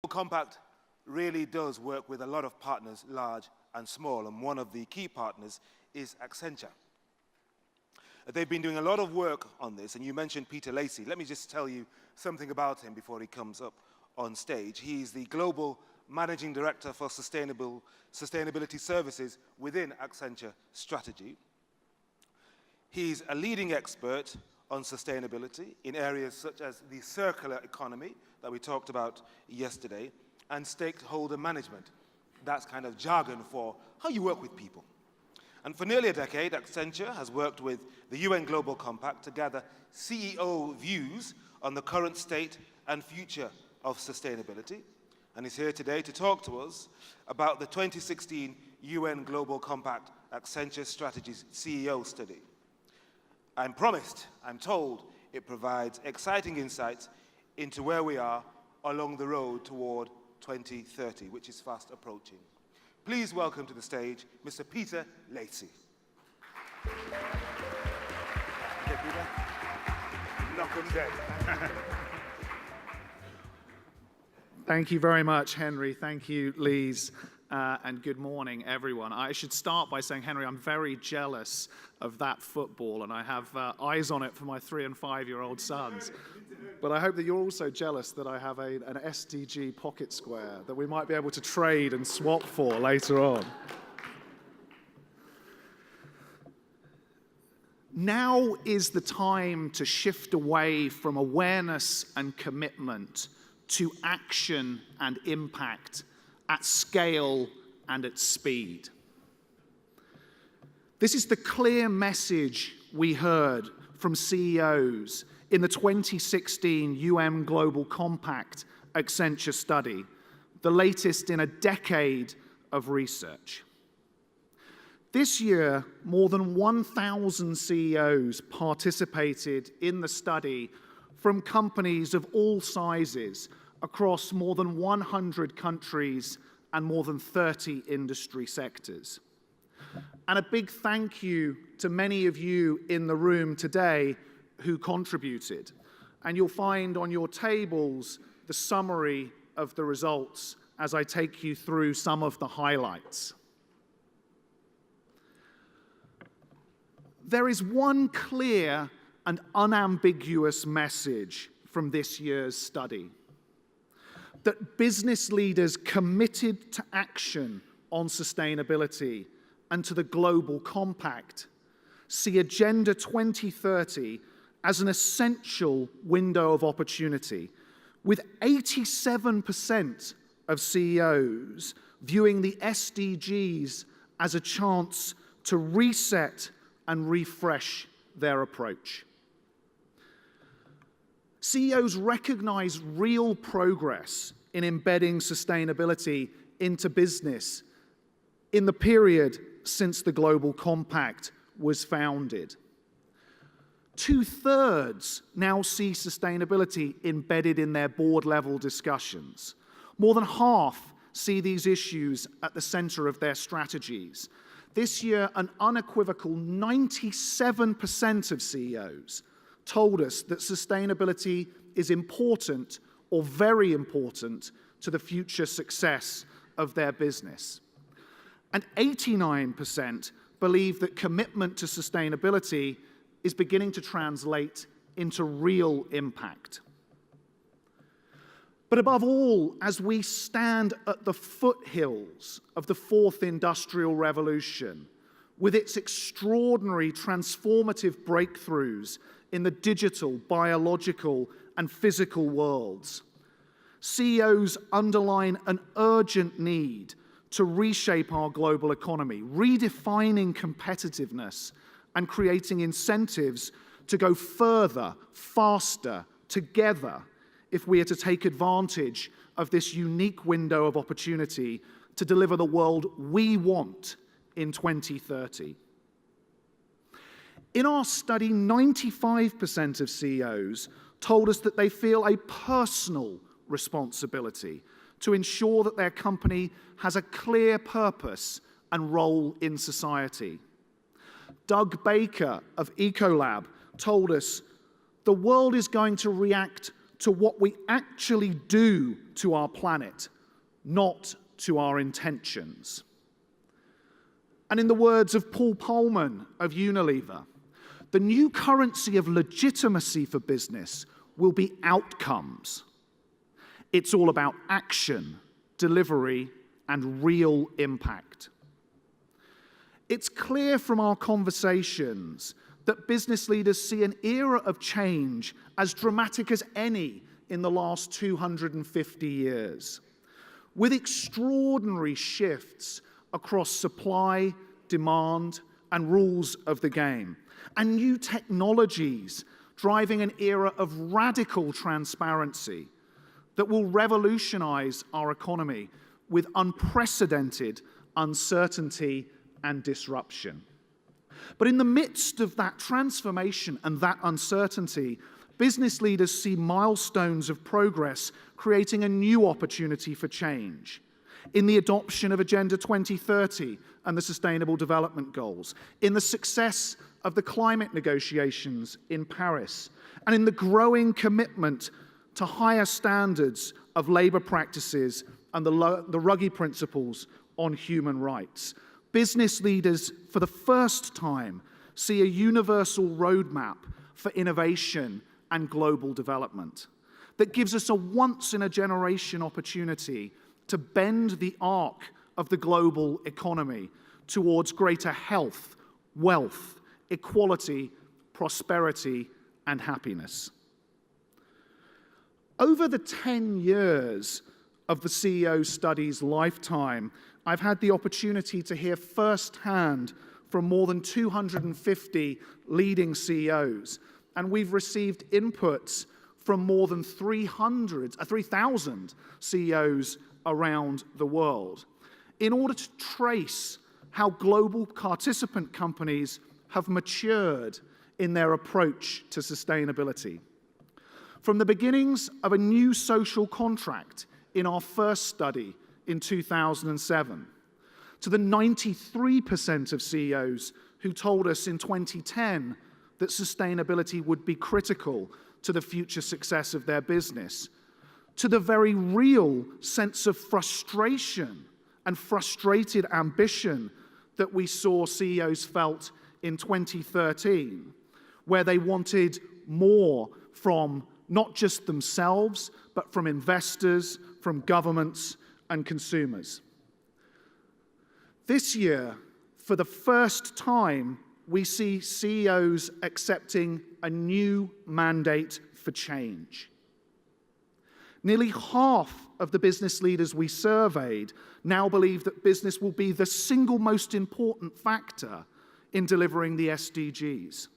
Compact really does work with a lot of partners, large and small, and one of the key partners is Accenture. They've been doing a lot of work on this, and you mentioned Peter Lacy. Let me just tell you something about him before he comes up on stage. He's the Global Managing Director for Sustainability Services within Accenture Strategy. He's a leading expert on sustainability in areas such as the circular economy that we talked about yesterday, and stakeholder management. That's kind of jargon for how you work with people. And for nearly a decade, Accenture has worked with the UN Global Compact to gather CEO views on the current state and future of sustainability. And he's here today to talk to us about the 2016 UN Global Compact Accenture Strategies CEO study. I'm told it provides exciting insights into where we are along the road toward 2030, which is fast approaching. Please welcome to the stage Mr. Peter Lacy. Okay, Peter? Knock 'em dead. Thank you very much, Henry. Thank you, Lise. And good morning, everyone. I should start by saying, Henry, I'm very jealous of that football, and I have eyes on it for my 3- and 5-year-old sons. But I hope that you're also jealous that I have an SDG pocket square that we might be able to trade and swap for later on. Now is the time to shift away from awareness and commitment to action and impact at scale and at speed. This is the clear message we heard from CEOs in the 2016 UN Global Compact Accenture study, the latest in a decade of research. This year, more than 1,000 CEOs participated in the study from companies of all sizes across more than 100 countries and more than 30 industry sectors. And a big thank you to many of you in the room today who contributed. And you'll find on your tables the summary of the results as I take you through some of the highlights. There is one clear and unambiguous message from this year's study: that business leaders committed to action on sustainability and to the Global Compact see Agenda 2030 as an essential window of opportunity, with 87% of CEOs viewing the SDGs as a chance to reset and refresh their approach. CEOs recognize real progress in embedding sustainability into business in the period since the Global Compact was founded. 2/3 now see sustainability embedded in their board-level discussions. More than half see these issues at the center of their strategies. This year, an unequivocal 97% of CEOs told us that sustainability is important or very important to the future success of their business. And 89% believe that commitment to sustainability is beginning to translate into real impact. But above all, as we stand at the foothills of the fourth industrial revolution, with its extraordinary transformative breakthroughs in the digital, biological, and physical worlds, CEOs underline an urgent need to reshape our global economy, redefining competitiveness and creating incentives to go further, faster, together, if we are to take advantage of this unique window of opportunity to deliver the world we want in 2030. In our study, 95% of CEOs told us that they feel a personal responsibility to ensure that their company has a clear purpose and role in society. Doug Baker of Ecolab told us, "The world is going to react to what we actually do to our planet, not to our intentions. And in the words of Paul Polman of Unilever, the new currency of legitimacy for business will be outcomes. It's all about action, delivery, and real impact. It's clear from our conversations that business leaders see an era of change as dramatic as any in the last 250 years, with extraordinary shifts across supply, demand, and rules of the game, and new technologies driving an era of radical transparency that will revolutionize our economy with unprecedented uncertainty and disruption. But in the midst of that transformation and that uncertainty, business leaders see milestones of progress creating a new opportunity for change. In the adoption of Agenda 2030 and the Sustainable Development Goals, in the success of the climate negotiations in Paris, and in the growing commitment to higher standards of labor practices and the Ruggie principles on human rights. Business leaders, for the first time, see a universal roadmap for innovation and global development that gives us a once-in-a-generation opportunity to bend the arc of the global economy towards greater health, wealth, equality, prosperity, and happiness. Over the 10 years of the CEO study's lifetime, I've had the opportunity to hear firsthand from more than 250 leading CEOs, and we've received inputs from more than 3,000 CEOs around the world in order to trace how global participant companies have matured in their approach to sustainability. From the beginnings of a new social contract in our first study in 2007, to the 93% of CEOs who told us in 2010 that sustainability would be critical to the future success of their business, to the very real sense of frustration and frustrated ambition that we saw CEOs felt in 2013, where they wanted more from not just themselves, but from investors, from governments, and consumers. This year, for the first time, we see CEOs accepting a new mandate for change. Nearly half of the business leaders we surveyed now believe that business will be the single most important factor in delivering the SDGs.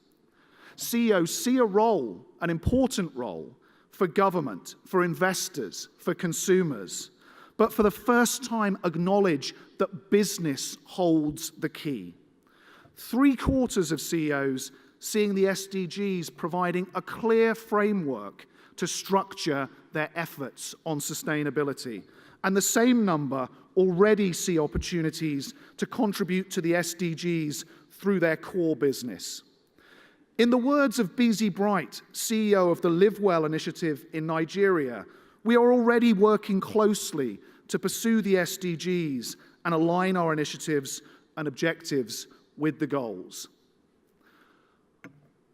CEOs see a role, an important role, for government, for investors, for consumers, but for the first time acknowledge that business holds the key. 3/4 of CEOs seeing the SDGs providing a clear framework to structure their efforts on sustainability. And the same number already see opportunities to contribute to the SDGs through their core business. In the words of Bizi Bright, CEO of the Live Well initiative in Nigeria, we are already working closely to pursue the SDGs and align our initiatives and objectives with the goals.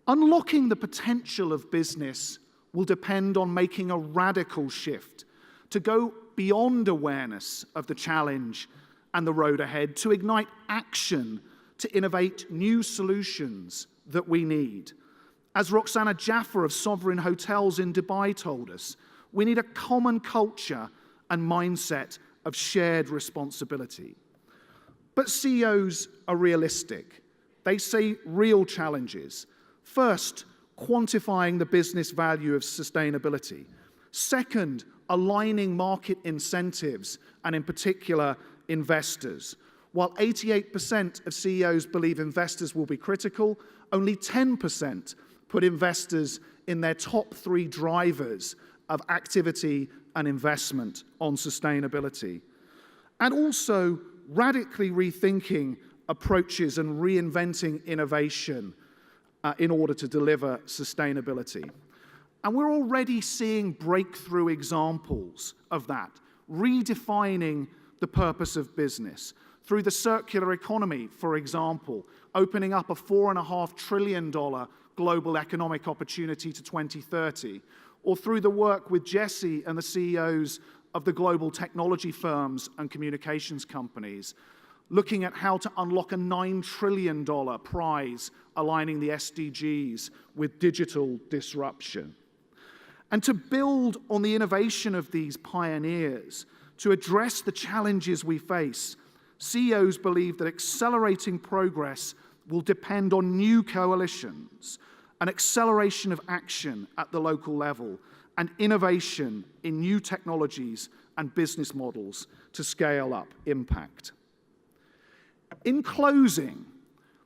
Unlocking the potential of business will depend on making a radical shift to go beyond awareness of the challenge and the road ahead, to ignite action, to innovate new solutions that we need. As Roxana Jaffer of Sovereign Hotels in Dubai told us, we need a common culture and mindset of shared responsibility. But CEOs are realistic. They see real challenges. First, quantifying the business value of sustainability. Second, aligning market incentives, and in particular, investors. While 88% of CEOs believe investors will be critical, only 10% put investors in their top 3 drivers of activity and investment on sustainability. And also radically rethinking approaches and reinventing innovation in order to deliver sustainability. And we're already seeing breakthrough examples of that, redefining the purpose of business through the circular economy, for example, opening up a $4.5 trillion global economic opportunity to 2030, or through the work with Jesse and the CEOs of the global technology firms and communications companies, looking at how to unlock a $9 trillion prize aligning the SDGs with digital disruption. And to build on the innovation of these pioneers, to address the challenges we face, CEOs believe that accelerating progress will depend on new coalitions, an acceleration of action at the local level, and innovation in new technologies and business models to scale up impact. In closing,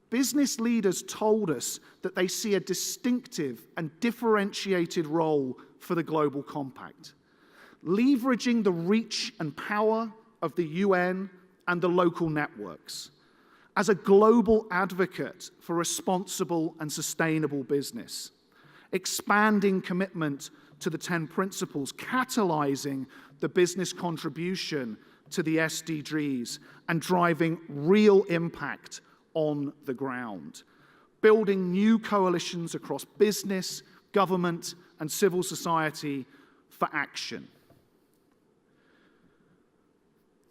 business leaders told us that they see a distinctive and differentiated role for the Global Compact, leveraging the reach and power of the UN and the local networks as a global advocate for responsible and sustainable business, expanding commitment to the 10 principles, catalyzing the business contribution to the SDGs, and driving real impact on the ground, building new coalitions across business, government, and civil society for action.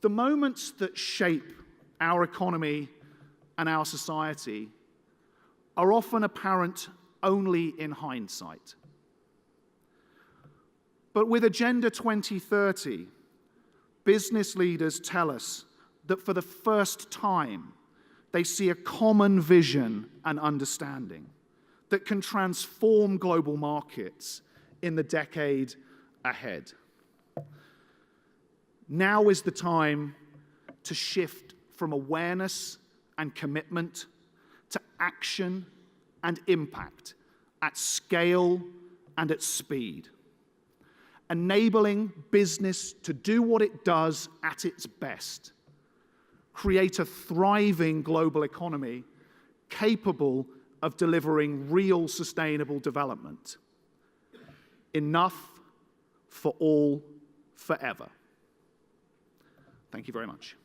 The moments that shape our economy and our society are often apparent only in hindsight. But with Agenda 2030, business leaders tell us that for the first time, they see a common vision and understanding that can transform global markets in the decade ahead. Now is the time to shift from awareness and commitment to action and impact at scale and at speed, enabling business to do what it does at its best, create a thriving global economy capable of delivering real sustainable development. Enough for all, forever. Thank you very much.